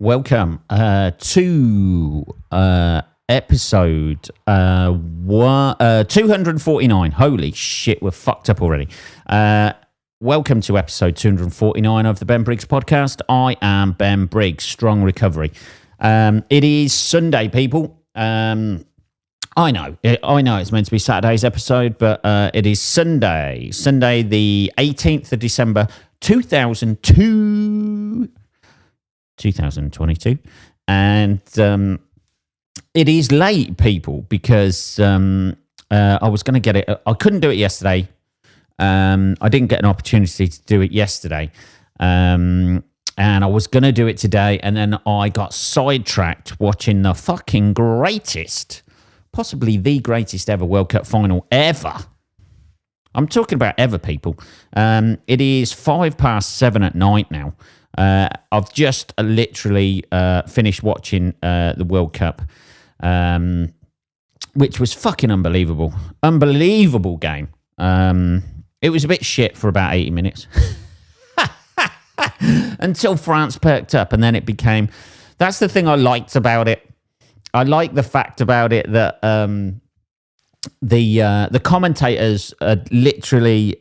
Welcome to episode 249. Holy shit, we're fucked up already. Welcome to episode 249 of the Ben Briggs podcast. I am Ben Briggs, strong recovery. It is Sunday, people. I know it's meant to be Saturday's episode, but it is Sunday the 18th of December, 2022, and it is late, people, because I was going to get it. I couldn't do it yesterday. I didn't get an opportunity to do it yesterday, and I was going to do it today, and then I got sidetracked watching the fucking greatest, possibly the greatest ever World Cup final ever. I'm talking about ever, people. It is 7:05 at night now. I've just literally finished watching the World Cup, which was fucking unbelievable. Unbelievable game. It was a bit shit for about 80 minutes until France perked up, and then it became... That's the thing I liked about it. I like the fact about it that the commentators are literally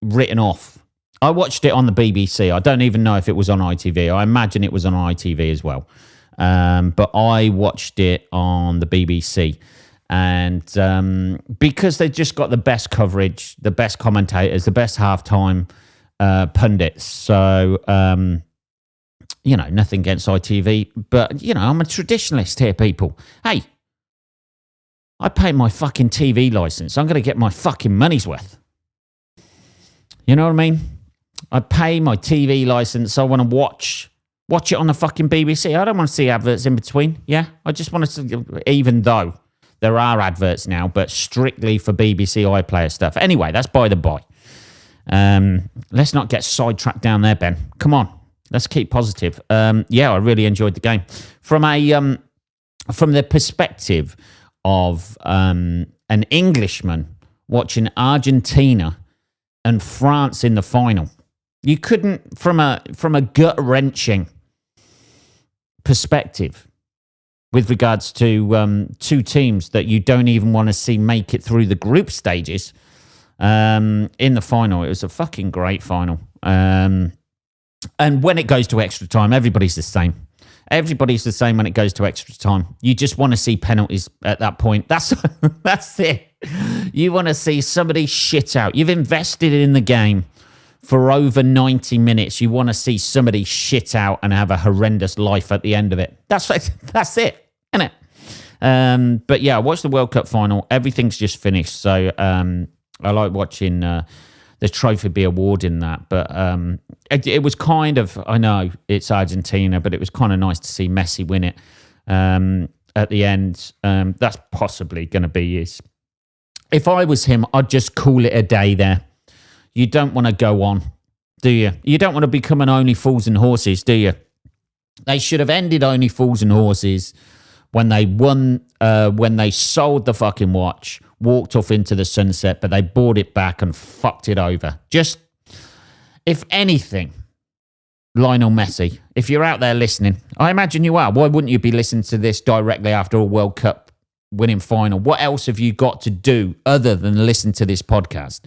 written off. I watched it on the BBC. I don't even know if it was on ITV. I imagine it was on ITV as well. But I watched it on the BBC. And because they just got the best coverage, the best commentators, the best halftime pundits. So, nothing against ITV. But, I'm a traditionalist here, people. Hey, I pay my fucking TV license. I'm going to get my fucking money's worth. You know what I mean? I pay my TV license. I want to watch it on the fucking BBC. I don't want to see adverts in between. Yeah, I just want to, even though there are adverts now, but strictly for BBC iPlayer stuff. Anyway, that's by the by. Let's not get sidetracked down there, Ben. Come on, let's keep positive. I really enjoyed the game from the perspective of an Englishman watching Argentina and France in the final. You couldn't, from a gut-wrenching perspective, with regards to two teams that you don't even want to see make it through the group stages in the final. It was a fucking great final. And when it goes to extra time, everybody's the same. Everybody's the same when it goes to extra time. You just want to see penalties at that point. That's it. You want to see somebody shit out. You've invested in the game for over 90 minutes. You want to see somebody shit out and have a horrendous life at the end of it. That's it, isn't it? But yeah, I watched the World Cup final. Everything's just finished. So I like watching the trophy be awarded that. But it was kind of, I know it's Argentina, but it was kind of nice to see Messi win it at the end. That's possibly going to be his. If I was him, I'd just call it a day there. You don't want to go on, do you? You don't want to become an Only Fools and Horses, do you? They should have ended Only Fools and Horses when they won, when they sold the fucking watch, walked off into the sunset, but they bought it back and fucked it over. Just, if anything, Lionel Messi, if you're out there listening, I imagine you are. Why wouldn't you be listening to this directly after a World Cup winning final? What else have you got to do other than listen to this podcast?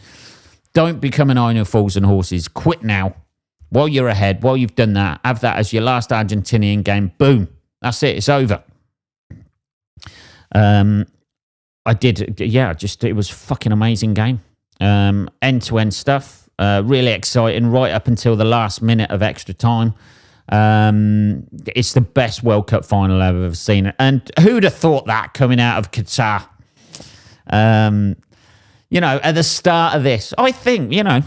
Don't become an Only Fools and Horses. Quit now while you're ahead, while you've done that. Have that as your last Argentinian game. Boom. That's it. It's over. I did. Yeah, it was a fucking amazing game. End-to-end stuff. Really exciting right up until the last minute of extra time. It's the best World Cup final I've ever seen. And who'd have thought that coming out of Qatar? At the start of this, I think, I'm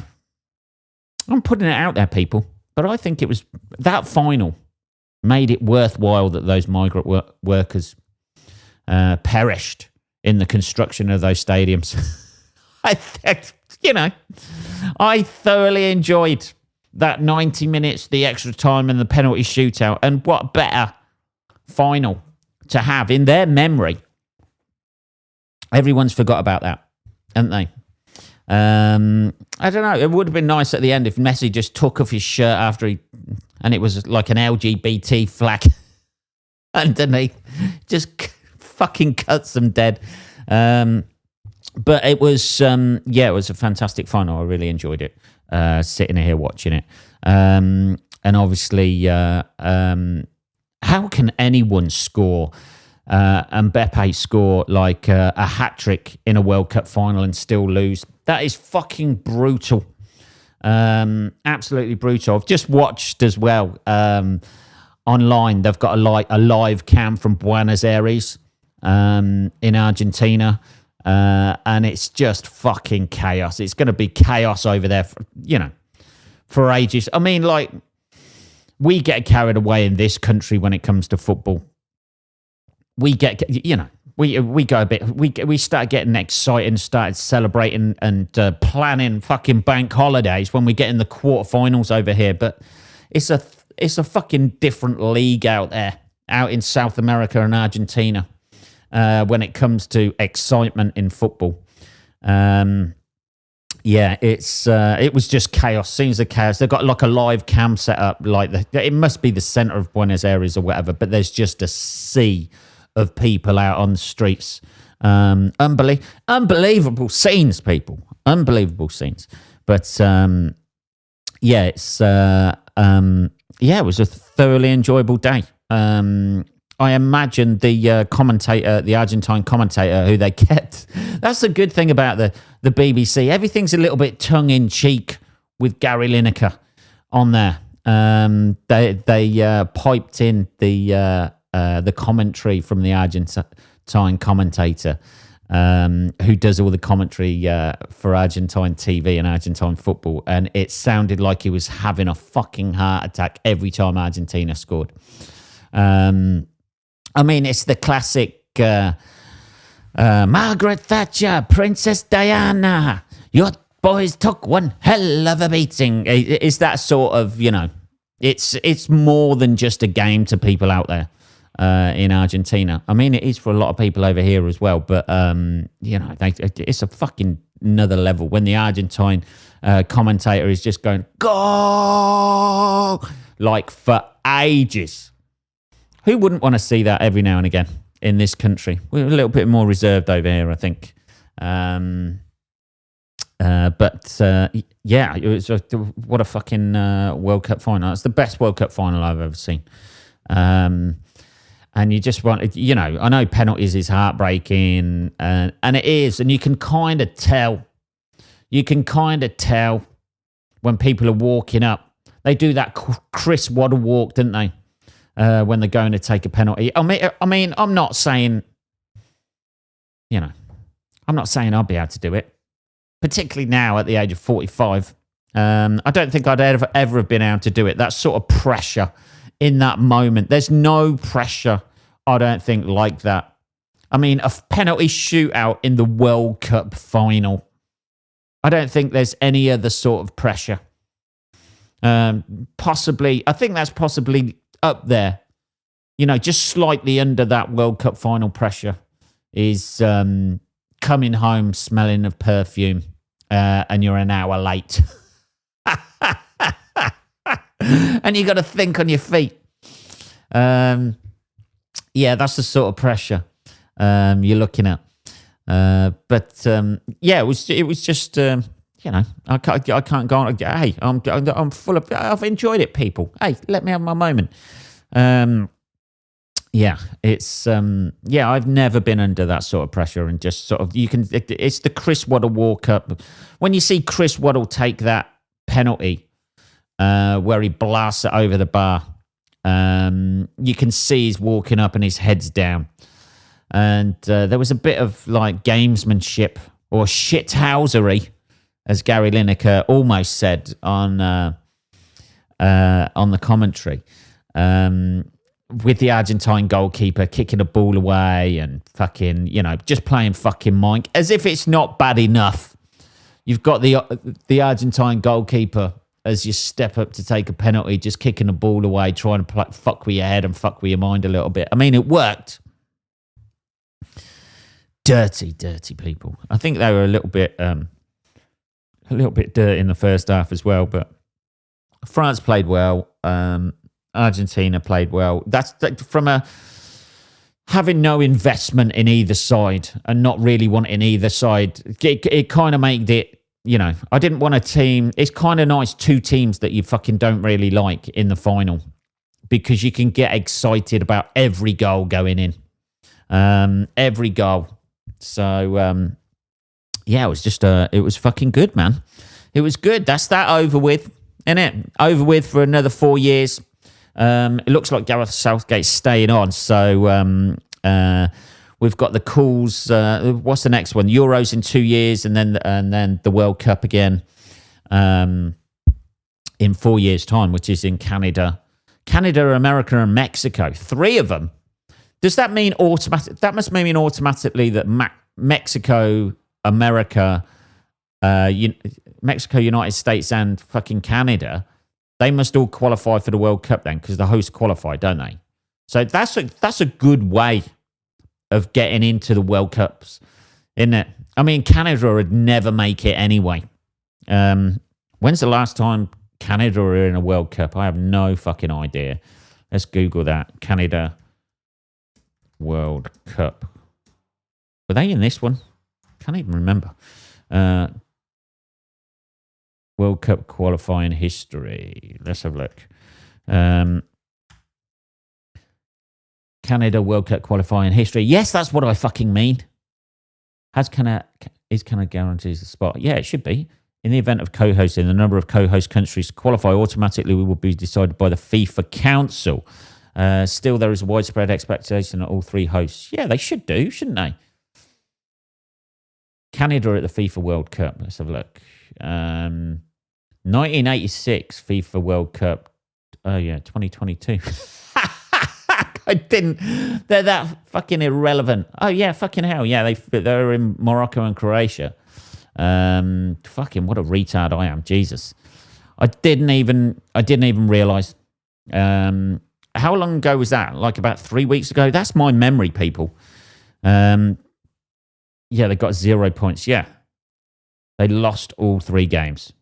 putting it out there, people, but I think it was that final made it worthwhile that those migrant workers perished in the construction of those stadiums. I thoroughly enjoyed that 90 minutes, the extra time and the penalty shootout. And what better final to have in their memory? Everyone's forgot about that, haven't they? I don't know. It would have been nice at the end if Messi just took off his shirt and it was like an LGBT flag underneath, just fucking cuts them dead. But it was, it was a fantastic final. I really enjoyed it, sitting here watching it. And obviously, how can anyone score and Mbappe score like a hat-trick in a World Cup final and still lose? That is fucking brutal. Absolutely brutal. I've just watched as well online. They've got a live cam from Buenos Aires in Argentina. And it's just fucking chaos. It's going to be chaos over there, for ages. I mean, like, we get carried away in this country when it comes to football. We get, we go a bit, we start getting excited, started celebrating and planning fucking bank holidays when we get in the quarterfinals over here. But it's a fucking different league out there, out in South America and Argentina. When it comes to excitement in football. It was just chaos. Seems the chaos. They've got like a live cam set up, it must be the center of Buenos Aires or whatever, but there's just a sea of people out on the streets. Unbelievable scenes, people. Unbelievable scenes. But it was a thoroughly enjoyable day. I imagine the commentator, the Argentine commentator who they kept. That's the good thing about the BBC. Everything's a little bit tongue-in-cheek with Gary Lineker on there. They piped in the commentary from the Argentine commentator who does all the commentary for Argentine TV and Argentine football, and it sounded like he was having a fucking heart attack every time Argentina scored. I mean, it's the classic Margaret Thatcher, Princess Diana, your boys took one hell of a beating. It's that sort of, it's more than just a game to people out there in Argentina. I mean, it is for a lot of people over here as well, but, it's a fucking another level when the Argentine commentator is just going, go, like for ages. Who wouldn't want to see that every now and again in this country? We're a little bit more reserved over here, I think. It was what a fucking World Cup final. It's the best World Cup final I've ever seen. And you just want, I know penalties is heartbreaking, and it is, and you can kind of tell. You can kind of tell when people are walking up. They do that Chris Waddle walk, didn't they? When they're going to take a penalty. I mean, I'm not saying, I'm not saying I'll be able to do it, particularly now at the age of 45. I don't think I'd ever have been able to do it. That sort of pressure in that moment. There's no pressure, I don't think, like that. I mean, a penalty shootout in the World Cup final. I don't think there's any other sort of pressure. Possibly, I think that's possibly up there, just slightly under that World Cup final pressure is coming home smelling of perfume and you're an hour late. And you got to think on your feet. That's the sort of pressure you're looking at. It was just, I can't go on. Hey, I'm full of. I've enjoyed it, people. Hey, let me have my moment. I've never been under that sort of pressure, and just sort of it's the Chris Waddle walk up. When you see Chris Waddle take that penalty, where he blasts it over the bar, you can see he's walking up and his head's down, and there was a bit of like gamesmanship or shithousery, as Gary Lineker almost said on the commentary, with the Argentine goalkeeper kicking a ball away and fucking, just playing fucking Mike, as if it's not bad enough. You've got the Argentine goalkeeper as you step up to take a penalty, just kicking the ball away, trying to fuck with your head and fuck with your mind a little bit. I mean, it worked. Dirty, dirty people. I think they were a little bit a little bit dirty in the first half as well, but France played well. Argentina played well. That's from having no investment in either side and not really wanting either side. It kind of made it, I didn't want a team. It's kind of nice, two teams that you fucking don't really like in the final, because you can get excited about every goal going in. Every goal. So, yeah, it was fucking good, man. It was good. That's that over with, isn't it? Over with for another 4 years. It looks like Gareth Southgate's staying on. So we've got the calls. What's the next one? Euros in 2 years, and then the World Cup again in 4 years' time, which is in Canada, America, and Mexico. 3 of them. Does that mean automatic? That must mean automatically that Mexico, America, Mexico, United States, and fucking Canada, they must all qualify for the World Cup then, because the hosts qualify, don't they? So that's a good way of getting into the World Cups, isn't it? I mean, Canada would never make it anyway. When's the last time Canada were in a World Cup? I have no fucking idea. Let's Google that. Canada World Cup. Were they in this one? Can't even remember. World Cup qualifying history. Let's have a look. Canada World Cup qualifying history. Yes, that's what I fucking mean. Is Canada guarantees the spot? Yeah, it should be. In the event of co-hosting, the number of co-host countries to qualify automatically will be decided by the FIFA Council. Still, there is a widespread expectation that all 3 hosts. Yeah, they should do, shouldn't they? Canada at the FIFA World Cup. Let's have a look. 1986 FIFA World Cup. Oh, yeah, 2022. I didn't. They're that fucking irrelevant. Oh, yeah, fucking hell. Yeah, they're in Morocco and Croatia. Fucking what a retard I am. Jesus. I didn't even realise. How long ago was that? Like about 3 weeks ago? That's my memory, people. Yeah, they got 0 points. Yeah. They lost all 3 games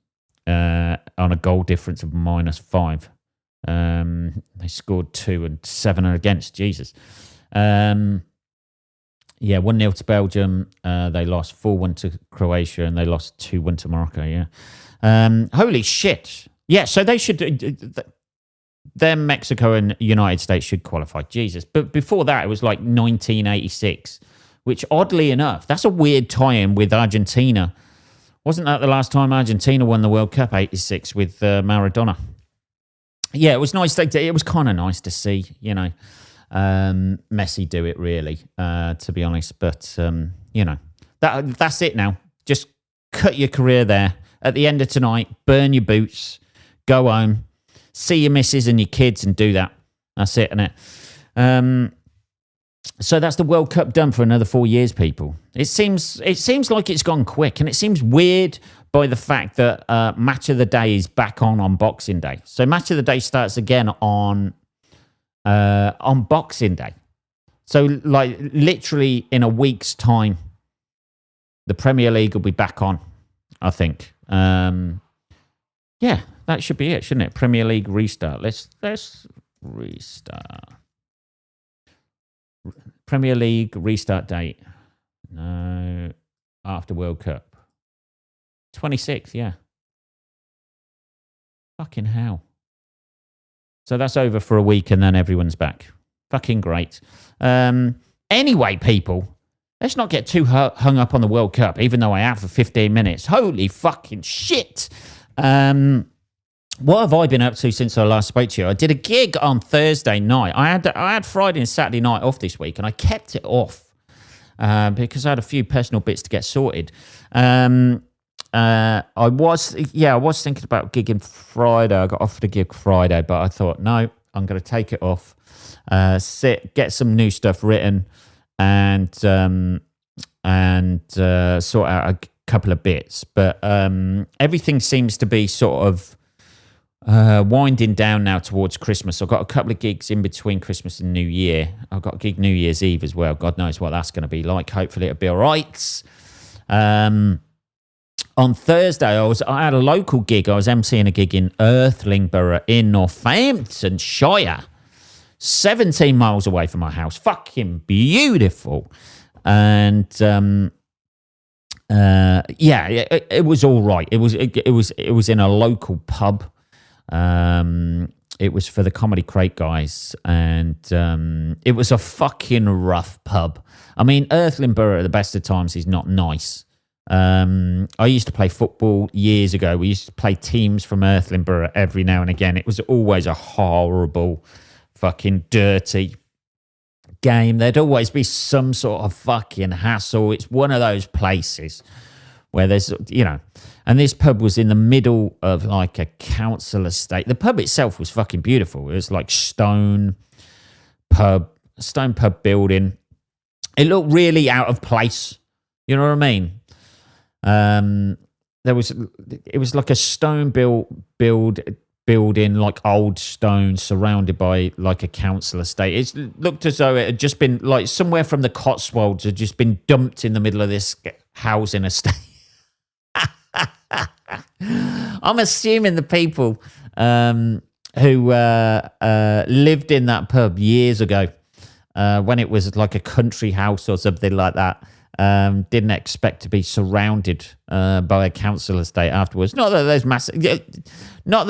on a goal difference of -5. They scored 2 and 7 are against. Jesus. Yeah, 1-0 to Belgium. They lost 4-1 to Croatia, and they lost 2-1 to Morocco. Yeah. Holy shit. Yeah, so they should... Then Mexico and United States should qualify. Jesus. But before that, it was like 1986, which oddly enough, that's a weird tie-in with Argentina. Wasn't that the last time Argentina won the World Cup, 86, with Maradona? Yeah, it was nice. It was kind of nice to see, Messi do it, really, to be honest. But, that's it now. Just cut your career there. At the end of tonight, burn your boots, go home, see your missus and your kids and do that. That's it, innit? So that's the World Cup done for another 4 years, people. It seems like it's gone quick, and it seems weird by the fact that Match of the Day is back on Boxing Day. So Match of the Day starts again on Boxing Day. So like literally in a week's time, the Premier League will be back on, I think. Yeah, that should be it, shouldn't it? Premier League restart. Let's restart. Premier League restart date. No, after World Cup. 26th, yeah. Fucking hell. So that's over for a week and then everyone's back. Fucking great. Anyway, people, let's not get too hung up on the World Cup, even though I have for 15 minutes. Holy fucking shit. What have I been up to since I last spoke to you? I did a gig on Thursday night. I had Friday and Saturday night off this week, and I kept it off because I had a few personal bits to get sorted. I was thinking about gigging Friday. I got offered a gig Friday, but I thought, no, I'm going to take it off, get some new stuff written, and sort out a couple of bits. But everything seems to be sort of winding down now towards Christmas. I've got a couple of gigs in between Christmas and New Year. I've got a gig New Year's Eve as well. God knows what that's going to be like. Hopefully it'll be all right. on Thursday, I had a local gig. I was emceeing a gig in Earthlingborough in Northamptonshire, 17 miles away from my house. Fucking beautiful. And it was all right. It was in a local pub. It was for the Comedy Crate guys, and it was a fucking rough pub. I mean, Earthlingborough at the best of times is not nice. I used to play football years ago. We used to play teams from Earthlingborough every now and again. It was always a horrible, fucking dirty game. There'd always be some sort of fucking hassle. It's one of those places where there's, and this pub was in the middle of like a council estate. The pub itself was fucking beautiful. It was like stone pub building. It looked really out of place. You know what I mean? It was like a stone building, like old stone, surrounded by like a council estate. It looked as though it had just been like somewhere from the Cotswolds had just been dumped in the middle of this housing estate. I'm assuming the people who lived in that pub years ago, when it was like a country house or something like that, didn't expect to be surrounded by a council estate afterwards. Not that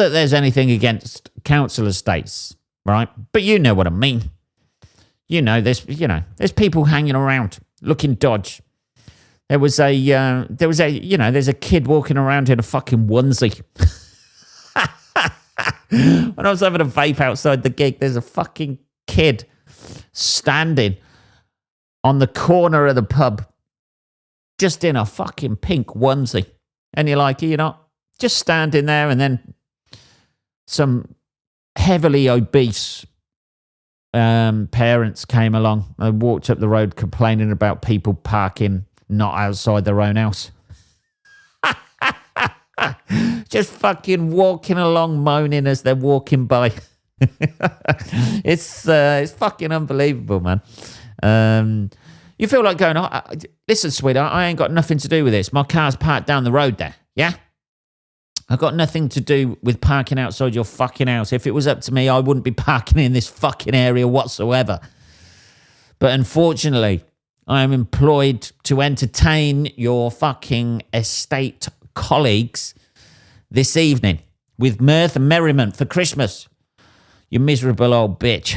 there's anything against council estates, right? But you know what I mean. There's people hanging around looking dodge. There's a kid walking around in a fucking onesie. When I was having a vape outside the gig, there's a fucking kid standing on the corner of the pub, just in a fucking pink onesie. And you're like, just standing there, and then some heavily obese parents came along and walked up the road complaining about people parking not outside their own house. Just fucking walking along moaning as they're walking by. It's fucking unbelievable, man. You feel like going, listen, sweetheart, I ain't got nothing to do with this. My car's parked down the road there, yeah? I've got nothing to do with parking outside your fucking house. If it was up to me, I wouldn't be parking in this fucking area whatsoever. But unfortunately, I am employed to entertain your fucking estate colleagues this evening with mirth and merriment for Christmas. You miserable old bitch.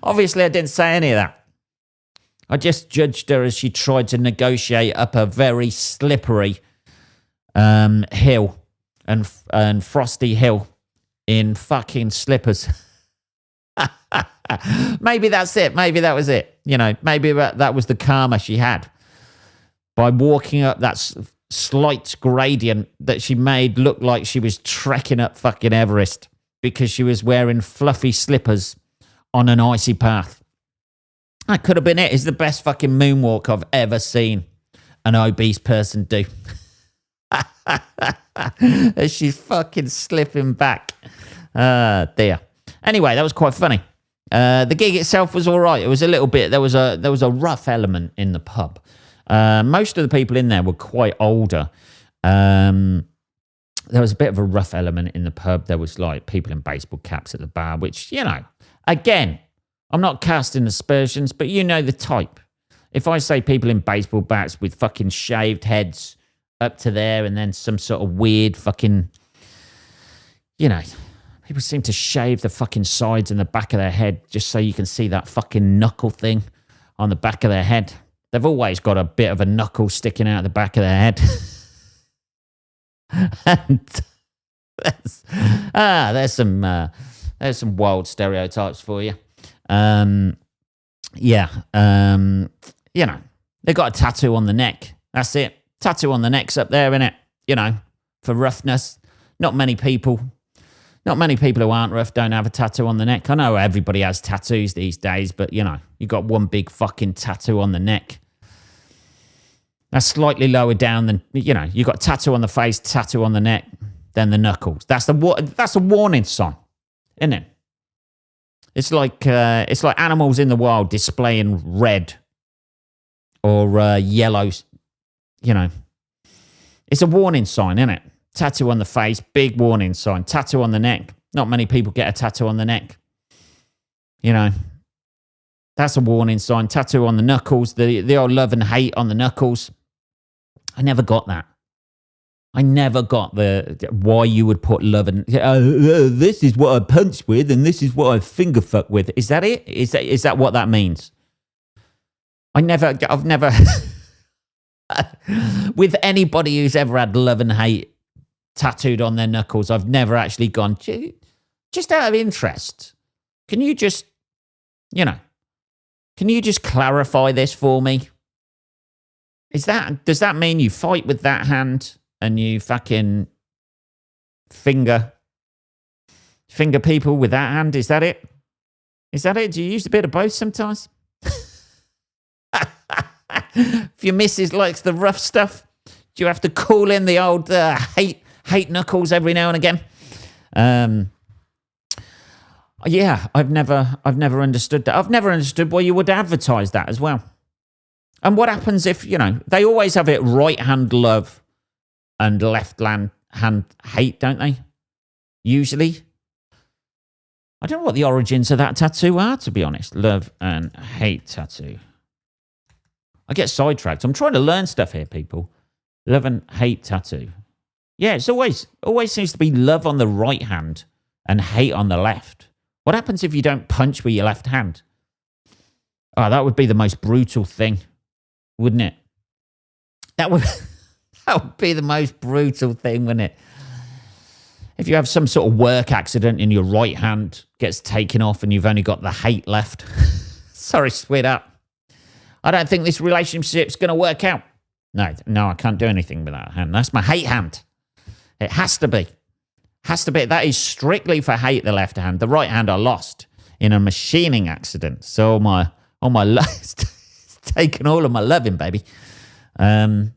Obviously, I didn't say any of that. I just judged her as she tried to negotiate up a very slippery hill and frosty hill in fucking slippers. Maybe that's it. Maybe that was it. Maybe that was the karma she had by walking up that slight gradient that she made look like she was trekking up fucking Everest because she was wearing fluffy slippers on an icy path. That could have been it. It's the best fucking moonwalk I've ever seen an obese person do. As she's fucking slipping back. Dear. Anyway, that was quite funny. The gig itself was all right. It was a little bit, there was a rough element in the pub. Most of the people in there were quite older. There was a bit of a rough element in the pub. There was like people in baseball caps at the bar, which, again, I'm not casting aspersions, but you know the type. If I say people in baseball bats with fucking shaved heads up to there and then some sort of weird fucking, people seem to shave the fucking sides and the back of their head just so you can see that fucking knuckle thing on the back of their head. They've always got a bit of a knuckle sticking out the back of their head. And there's some wild stereotypes for you. They got a tattoo on the neck. That's it. Tattoo on the neck's up there, innit? For roughness. Not many people who aren't rough don't have a tattoo on the neck. I know everybody has tattoos these days, but you got one big fucking tattoo on the neck. That's slightly lower down than, you got tattoo on the face, tattoo on the neck, then the knuckles. That's a warning sign, isn't it? It's like animals in the wild displaying red or yellow you know, it's a warning sign, isn't it? Tattoo on the face, big warning sign. Tattoo on the neck. Not many people get a tattoo on the neck. You know, that's a warning sign. Tattoo on the knuckles, the old love and hate on the knuckles. I never got that. I never got the why you would put love and this is what I punch with and this is what I finger fuck with. Is that it? Is that what that means? I've never with anybody who's ever had love and hate tattooed on their knuckles, I've never actually gone, just out of interest, can you just clarify this for me? Does that mean you fight with that hand and you fucking finger people with that hand? Is that it? Do you use a bit of both sometimes? If your missus likes the rough stuff, do you have to call in the old hate knuckles every now and again? Yeah, I've never understood that. I've never understood why you would advertise that as well. And what happens if, they always have it right hand love and left hand hate, don't they? Usually. I don't know what the origins of that tattoo are, to be honest. Love and hate tattoo. I get sidetracked. I'm trying to learn stuff here, people. Love and hate tattoo. Yeah, it's always seems to be love on the right hand and hate on the left. What happens if you don't punch with your left hand? Oh, that would be the most brutal thing, wouldn't it? That would be the most brutal thing, wouldn't it? If you have some sort of work accident and your right hand gets taken off and you've only got the hate left. Sorry, sweetheart. I don't think this relationship's going to work out. No, I can't do anything with that hand. That's my hate hand. It has to be. That is strictly for hate, the left hand. The right hand I lost in a machining accident. So my it's taken all of my loving, baby. Yeah,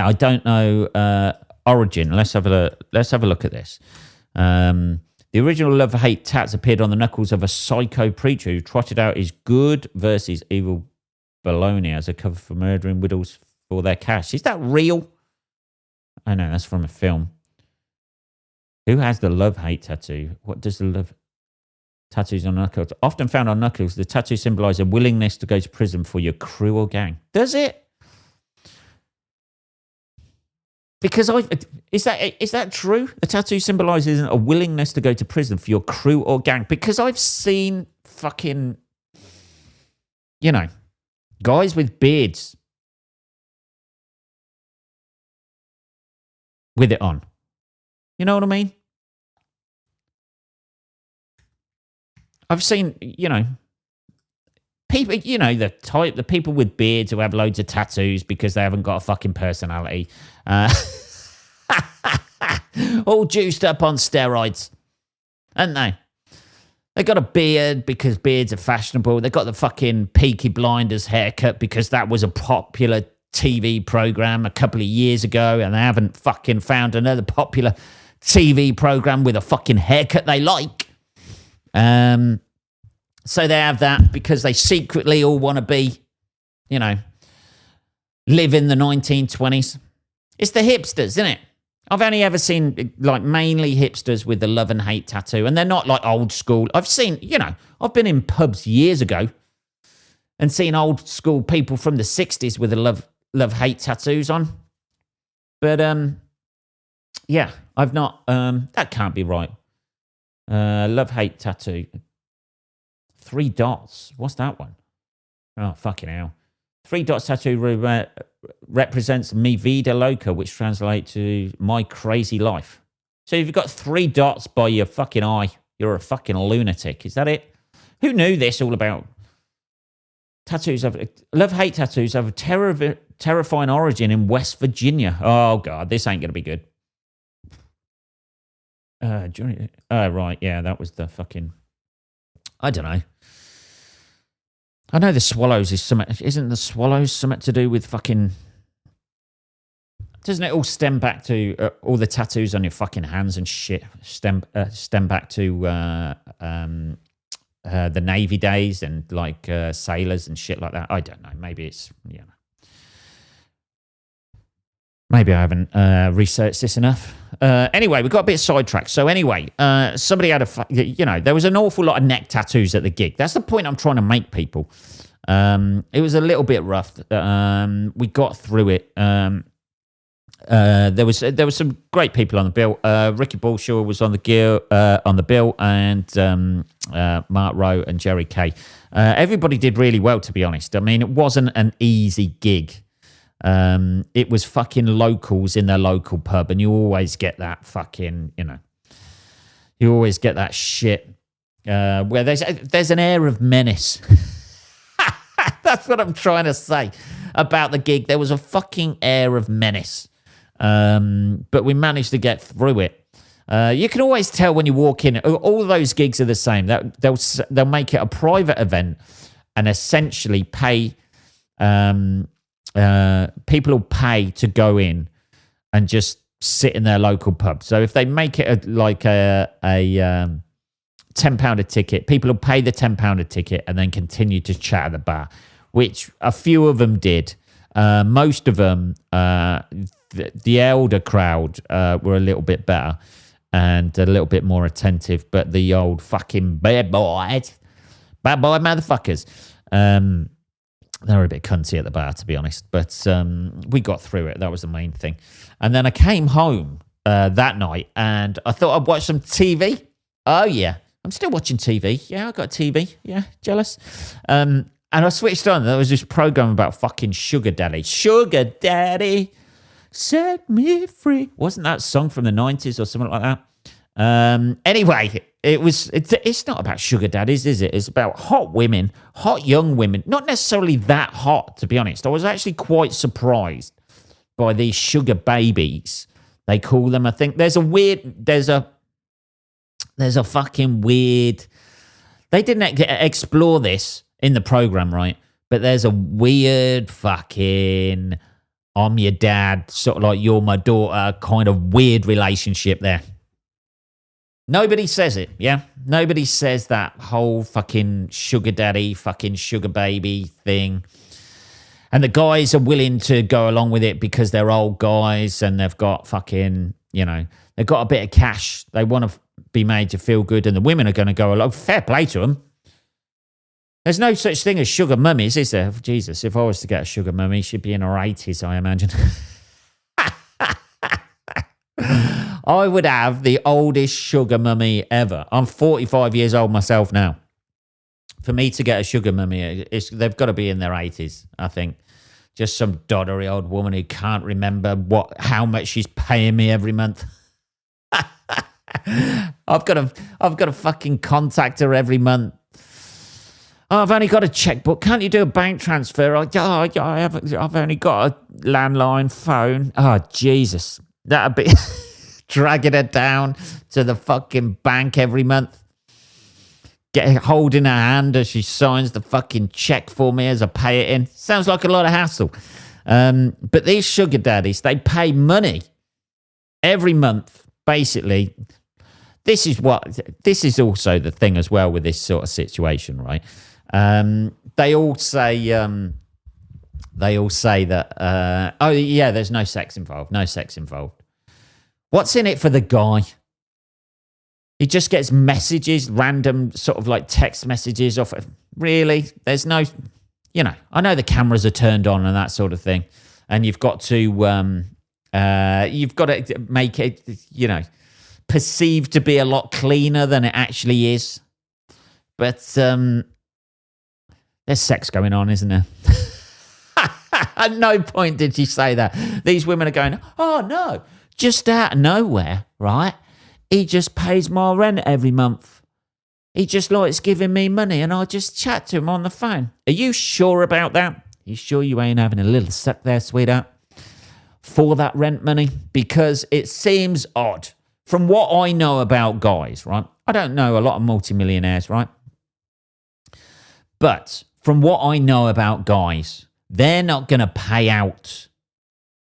I don't know origin. Let's have a look at this. The original love-hate tats appeared on the knuckles of a psycho preacher who trotted out his good versus evil baloney as a cover for murdering widows for their cash. Is that real? I know, that's from a film. Who has the love-hate tattoo? What does the love tattoos on knuckles? Often found on knuckles, the tattoo symbolizes a willingness to go to prison for your crew or gang. Does it? Because is that true? A tattoo symbolizes a willingness to go to prison for your crew or gang. Because I've seen fucking, guys with beards with it on. You know what I mean? I've seen, people, the people with beards who have loads of tattoos because they haven't got a fucking personality. All juiced up on steroids, aren't they? They got a beard because beards are fashionable. They got the fucking Peaky Blinders haircut because that was a popular TV program a couple of years ago, and they haven't fucking found another popular TV program with a fucking haircut they like. So they have that because they secretly all want to be, live in the 1920s. It's the hipsters, isn't it? I've only ever seen mainly hipsters with the love and hate tattoo, and they're not like old school. I've seen, I've been in pubs years ago and seen old school people from the 60s with the love hate tattoos on. But yeah, I've not. That can't be right. Love hate tattoo. 3 dots. What's that one? Oh, fucking hell. 3 dots tattoo represents mi vida loca, which translates to my crazy life. So if you've got 3 dots by your fucking eye, you're a fucking lunatic. Is that it? Who knew this all about? Love-hate tattoos have a terrifying origin in West Virginia. Oh, God, this ain't going to be good. Right, yeah, that was the fucking... I don't know. I know the swallows is something... Isn't the swallows something to do with fucking... Doesn't it all stem back to all the tattoos on your fucking hands and shit? Stem back to the Navy days and sailors and shit like that. I don't know. Maybe it's Maybe I haven't researched this enough. Anyway, we got a bit sidetracked. So anyway, somebody had there was an awful lot of neck tattoos at the gig. That's the point I'm trying to make, people. It was a little bit rough. We got through it. There was some great people on the bill. Ricky Bullshaw was on the bill, and Mark Rowe and Jerry Kay. Everybody did really well, to be honest. I mean, it wasn't an easy gig. It was fucking locals in their local pub, and you always get that fucking, you always get that shit where there's an air of menace. That's what I'm trying to say about the gig. There was a fucking air of menace, but we managed to get through it. You can always tell when you walk in. All those gigs are the same. They'll make it a private event and essentially pay. People will pay to go in and just sit in their local pub. So if they make it a £10 a ticket, people will pay the £10 a ticket and then continue to chat at the bar, which a few of them did. Most of them, the elder crowd were a little bit better and a little bit more attentive, but the old fucking bad boy motherfuckers, they were a bit cunty at the bar, to be honest, but we got through it. That was the main thing. And then I came home that night and I thought I'd watch some TV. Oh, yeah. I'm still watching TV. Yeah, I got TV. Yeah, jealous. And I switched on. There was this program about fucking Sugar Daddy. Sugar Daddy, set me free. Wasn't that a song from the 90s or something like that? Anyway, it's not about sugar daddies, is it? It's about hot women, hot young women. Not necessarily that hot, to be honest. I was actually quite surprised by these sugar babies, they call them. I think there's a fucking weird, they didn't explore this in the program, right? But there's a weird fucking, I'm your dad, sort of like you're my daughter kind of weird relationship there. Nobody says it, yeah? Nobody says that whole fucking sugar daddy, fucking sugar baby thing. And the guys are willing to go along with it because they're old guys and they've got fucking, they've got a bit of cash. They want to be made to feel good, and the women are going to go along. Fair play to them. There's no such thing as sugar mummies, is there? Jesus, if I was to get a sugar mummy, she'd be in her 80s, I imagine. I would have the oldest sugar mummy ever. I'm 45 years old myself now. For me to get a sugar mummy, they've got to be in their 80s, I think. Just some doddery old woman who can't remember how much she's paying me every month. I've got to fucking contact her every month. Oh, I've only got a checkbook. Can't you do a bank transfer? I've only got a landline phone. Oh, Jesus. That'd be dragging her down to the fucking bank every month. Holding her hand as she signs the fucking check for me as I pay it in. Sounds like a lot of hassle. But these sugar daddies, they pay money every month, basically. This is also the thing as well with this sort of situation, right? They all say that, oh yeah, there's no sex involved. What's in it for the guy? He just gets messages, random sort of like text messages off. Really? There's no, I know the cameras are turned on and that sort of thing. And you've got to make it, perceived to be a lot cleaner than it actually is. But there's sex going on, isn't there? At no point did she say that. These women are going, oh no, just out of nowhere, right? He just pays my rent every month. He just likes giving me money and I just chat to him on the phone. Are you sure about that? You sure you ain't having a little suck there, sweetheart? For that rent money? Because it seems odd. From what I know about guys, right? I don't know a lot of multimillionaires, right? But from what I know about guys, they're not going to pay out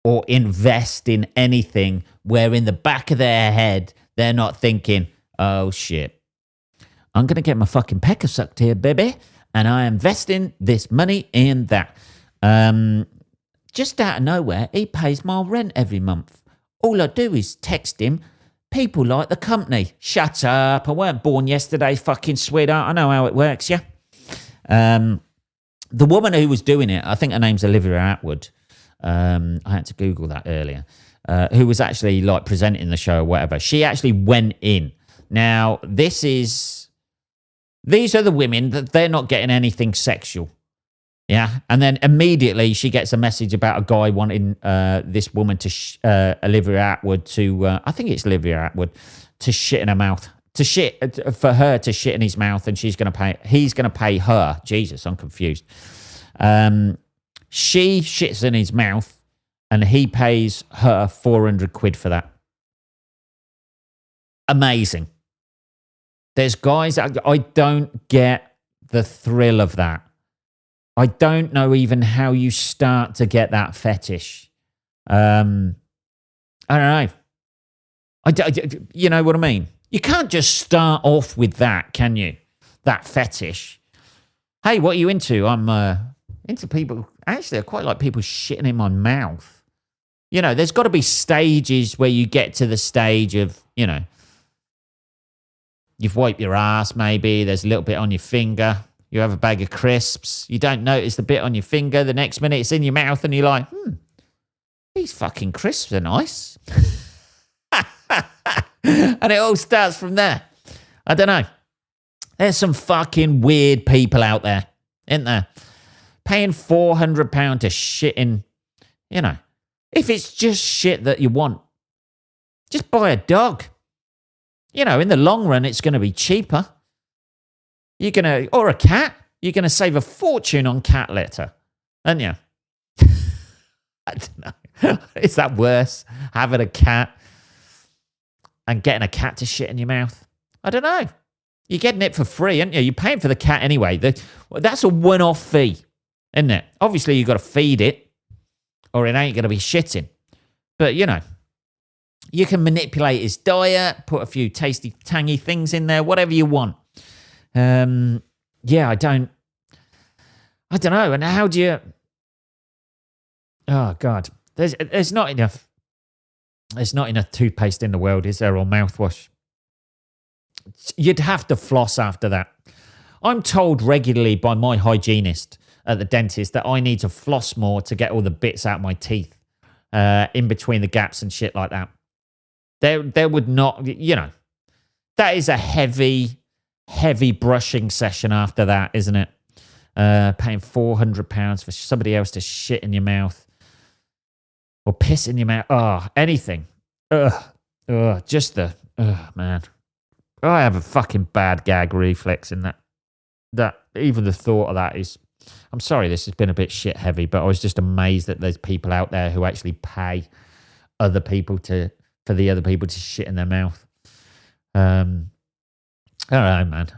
or invest in anything where in the back of their head, they're not thinking, oh shit, I'm going to get my fucking pecker sucked here, baby, and I am investing this money in that. Just out of nowhere, he pays my rent every month. All I do is text him. People like the company. Shut up. I weren't born yesterday, fucking sweetheart. I know how it works, yeah? The woman who was doing it, I think her name's Olivia Atwood. I had to Google that earlier. Who was actually like presenting the show or whatever. She actually went in. Now, these are the women that they're not getting anything sexual. Yeah. And then immediately she gets a message about a guy wanting this woman to, Olivia Atwood to, I think it's Olivia Atwood, to shit in her mouth. For her to shit in his mouth, and he's going to pay her. Jesus, I'm confused. She shits in his mouth, and he pays her 400 quid for that. Amazing. There's guys, I don't get the thrill of that. I don't know even how you start to get that fetish. I don't know. You know what I mean? You can't just start off with that, can you? That fetish. Hey, what are you into? I'm into people. Actually, I quite like people shitting in my mouth. You know, there's got to be stages where you get to the stage of, you know, you've wiped your ass maybe. There's a little bit on your finger. You have a bag of crisps. You don't notice the bit on your finger. The next minute it's in your mouth and you're like, these fucking crisps are nice. And it all starts from there. I don't know. There's some fucking weird people out there, isn't there? Paying £400 to shit in, you know. If it's just shit that you want, just buy a dog. You know, in the long run, it's going to be cheaper. Or a cat. You're going to save a fortune on cat litter, aren't you? I don't know. Is that worse, having a cat and getting a cat to shit in your mouth? I don't know. You're getting it for free, aren't you? You're paying for the cat anyway. That's a one-off fee, isn't it? Obviously, you've got to feed it or it ain't going to be shitting. But, you know, you can manipulate his diet, put a few tasty, tangy things in there, whatever you want. Yeah, I don't know. And how do you... Oh, God. There's not enough toothpaste in the world, is there, or mouthwash? You'd have to floss after that. I'm told regularly by my hygienist at the dentist that I need to floss more to get all the bits out of my teeth in between the gaps and shit like that. There would not, you know, that is a heavy brushing session after that, isn't it? Paying £400 for somebody else to shit in your mouth. Or piss in your mouth. Oh, anything. Man. I have a fucking bad gag reflex in that. Even the thought of that is... I'm sorry this has been a bit shit heavy, but I was just amazed that there's people out there who actually pay other people for the other people to shit in their mouth. I don't know, man.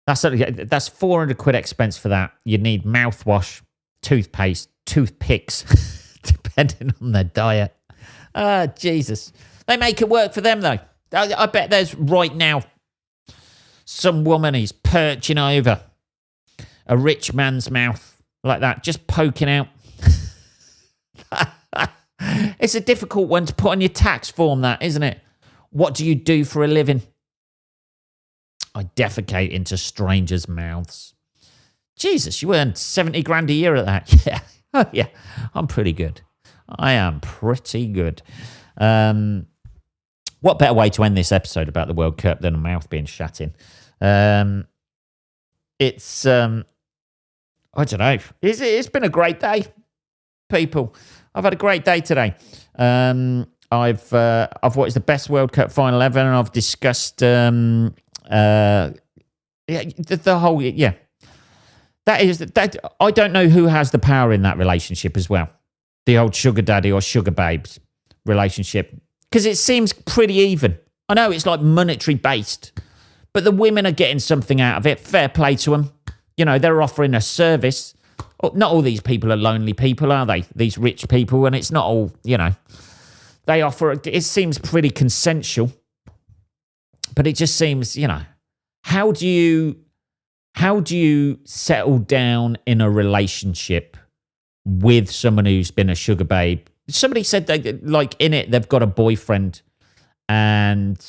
That's 400 quid expense for that. You need mouthwash, toothpaste, toothpicks... depending on their diet. Jesus. They make it work for them, though. I bet there's right now some woman is perching over a rich man's mouth like that, just poking out. It's a difficult one to put on your tax form, that, isn't it? What do you do for a living? I defecate into strangers' mouths. Jesus, you earn 70 grand a year at that. Yeah. Oh, yeah, I'm pretty good. I am pretty good. What better way to end this episode about the World Cup than a mouth being shut in? It's, I don't know. It's been a great day, people. I've had a great day today. I've watched the best World Cup final ever, and I've discussed the whole, yeah. That I don't know who has the power in that relationship as well. The old sugar daddy or sugar babes relationship. Because it seems pretty even. I know it's like monetary based, but the women are getting something out of it. Fair play to them. You know, they're offering a service. Not all these people are lonely people, are they? These rich people, and it's not all, you know. They offer, it seems pretty consensual. But it just seems, you know, how do you settle down in a relationship with someone who's been a sugar babe. Somebody said that, like, in it, they've got a boyfriend and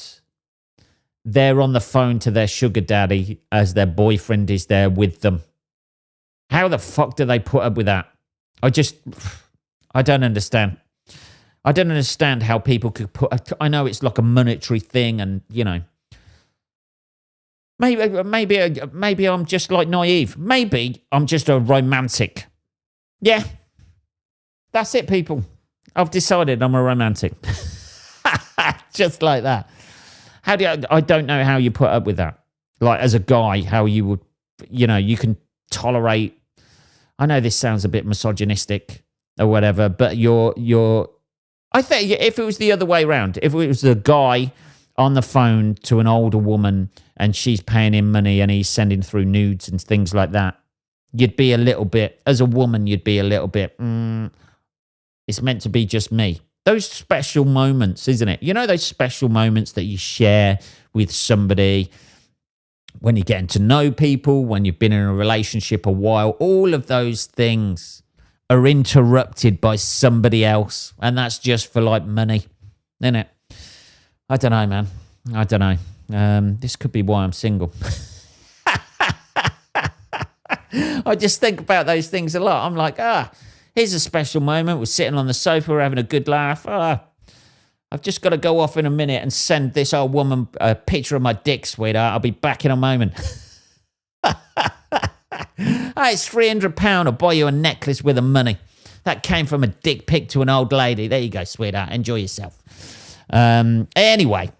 they're on the phone to their sugar daddy as their boyfriend is there with them. How the fuck do they put up with that? I don't understand. I don't understand how people could I know it's like a monetary thing and, you know, maybe I'm just like naive. Maybe I'm just a romantic. Yeah, that's it, people. I've decided I'm a romantic. Just like that. I don't know how you put up with that. Like, as a guy, how you would, you know, you can tolerate. I know this sounds a bit misogynistic or whatever, but I think if it was the other way around, if it was the guy on the phone to an older woman and she's paying him money and he's sending through nudes and things like that, you'd be a little bit, as a woman, you'd be a little bit, it's meant to be just me. Those special moments, isn't it? You know, those special moments that you share with somebody when you're getting to know people, when you've been in a relationship a while, all of those things are interrupted by somebody else. And that's just for like money, isn't it? I don't know, man. I don't know. This could be why I'm single. I just think about those things a lot. I'm like, here's a special moment. We're sitting on the sofa, we're having a good laugh. I've just got to go off in a minute and send this old woman a picture of my dick, sweetheart. I'll be back in a moment. It's £300. I'll buy you a necklace with the money. That came from a dick pic to an old lady. There you go, sweetheart. Enjoy yourself. Anyway,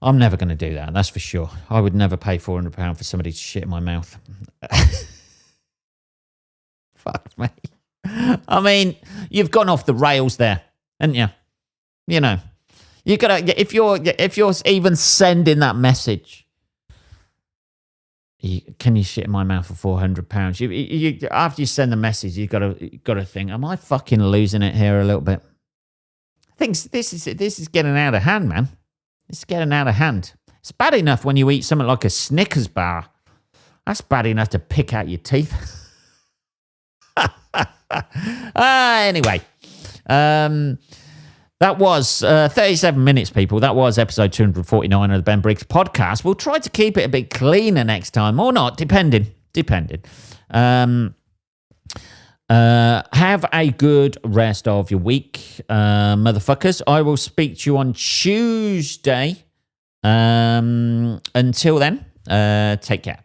I'm never going to do that. That's for sure. I would never pay £400 for somebody to shit in my mouth. Fuck me. I mean, you've gone off the rails there, haven't you? You know, you gotta, if you're even sending that message, can you shit in my mouth for £400? You after you send the message, you gotta think, am I fucking losing it here a little bit? I think this is getting out of hand, man. It's getting out of hand. It's bad enough when you eat something like a Snickers bar. That's bad enough to pick out your teeth. Anyway, that was 37 minutes, people. That was episode 249 of the Ben Briggs podcast. We'll try to keep it a bit cleaner next time, or not, depending. Have a good rest of your week, motherfuckers. I will speak to you on Tuesday. Until then, take care.